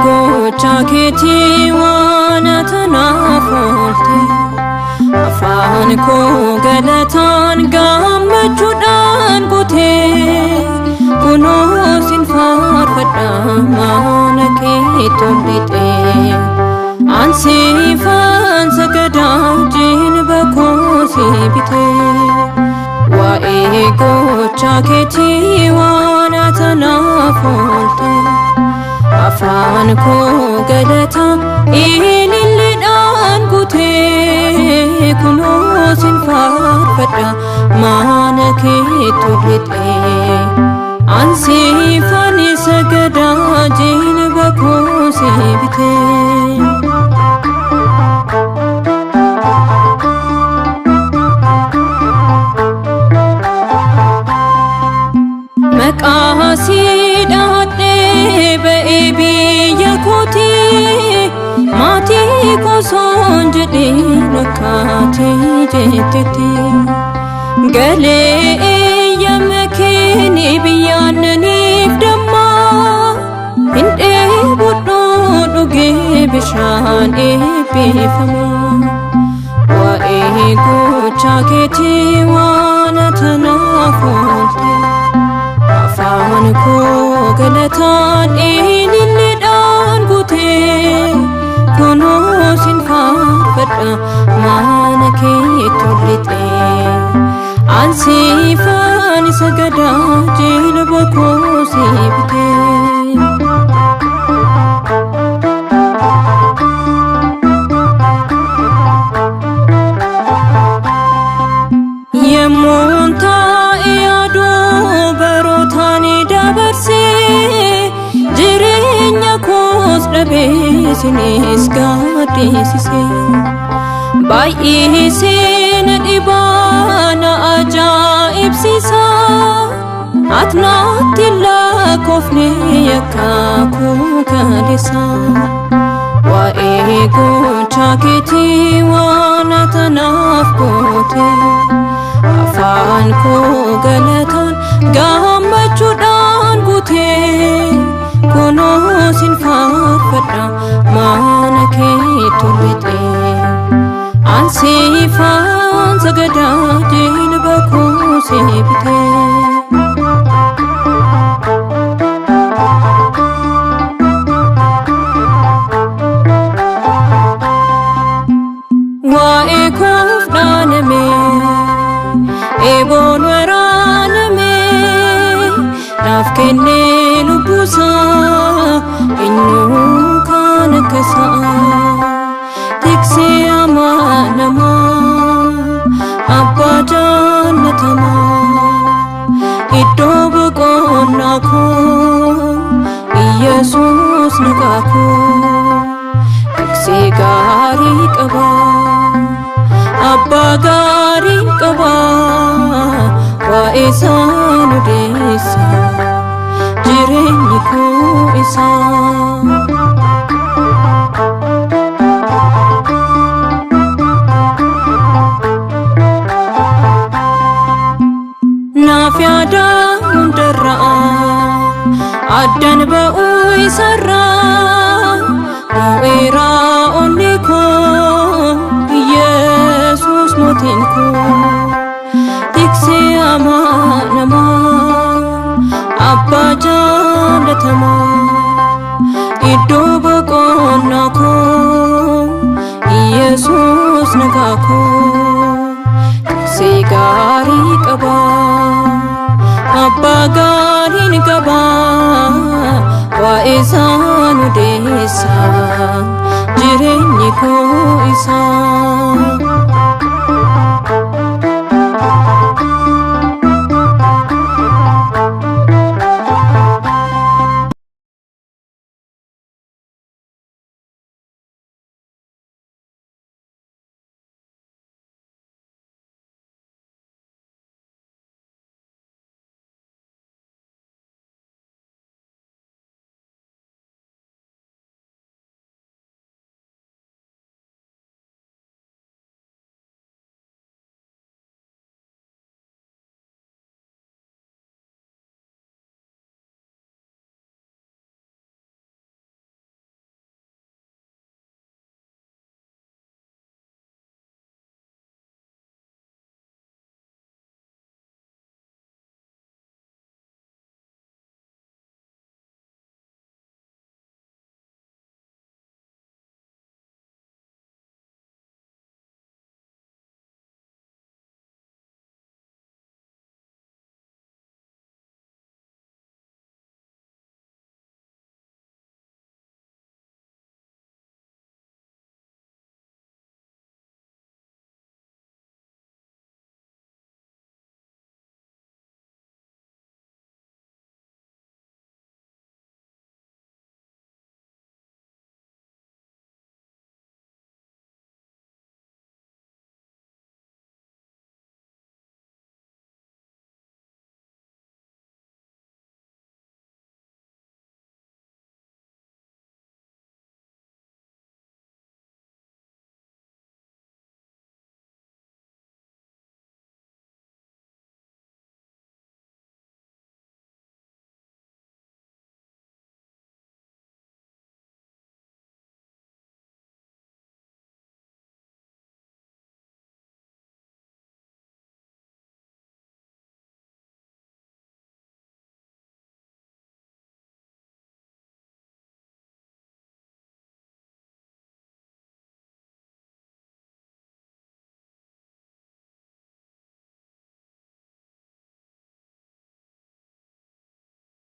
gocha keetii waan atanaaf oolte afaan koo galataan gammachuudhaan guutee kunoo sin faarfadha mana kee tolchitee ansiifan sagadaa jilba koo si bitee waa'ee gocha keetii waan atanaaf oolte afaan koo galataan ililliidhaan guutee kunoo sin faarfadha mana kee tolchitee ansiifan sagadaa jilba koo si bitee maqaasiidhaadhee ba'ee biyya kootii maatii kosoon jedhee nakkaatee jettetti galee eeyyama keeni biyyaannaniif dammaa hin dheebodhoo dhugee bishaan eebbifamaa waa'ee gocha keetii waan atanaaf oolte afaan koo galataan ililliidhaan guutee kunoo sin faarfadha mana kee tolchitee ansiifan sagadaa jilba koo si bitee yemmuun taa'ee aduu barootaan dabarsee jireenya koos dhabee sinis gaaddisisee baay'isee na dhibaa na ajaa'ibsiisa ati naatti lakkoofne yakkaa koo kaleessa waa'ee gocha keetii waan atanaaf goote afaan koo galataan gammachuudhaan guutee kunoo sin faarfadha mana kee tolchitee ansiifan sagadaa jilba koo si bitee waa'ee koof dhaaname eeboon waraaname naaf kennee lubbuusaa eenyuun kan akka isaa tiksee amanamaa abbaa jaallatamaa iddoo boqonnaa koo Yesuus nagaa koo tiksee gaarii qabaa abbaa gaarii qabaa waa'ee isaa odeessa jireenyi koo isaa naaf yaadaa hundarraa addan ba'uu isarraa moo'eeraa onni koo Yesuus mootiin koo tiksee amanamaa abbaa jaallatamaa iddoo boqonnaa koo Yesuus nagaa koo tiksee gaarii qabaa abbaa gaariin qabaa waa'ee isaa odeessa jireenyi koo isaa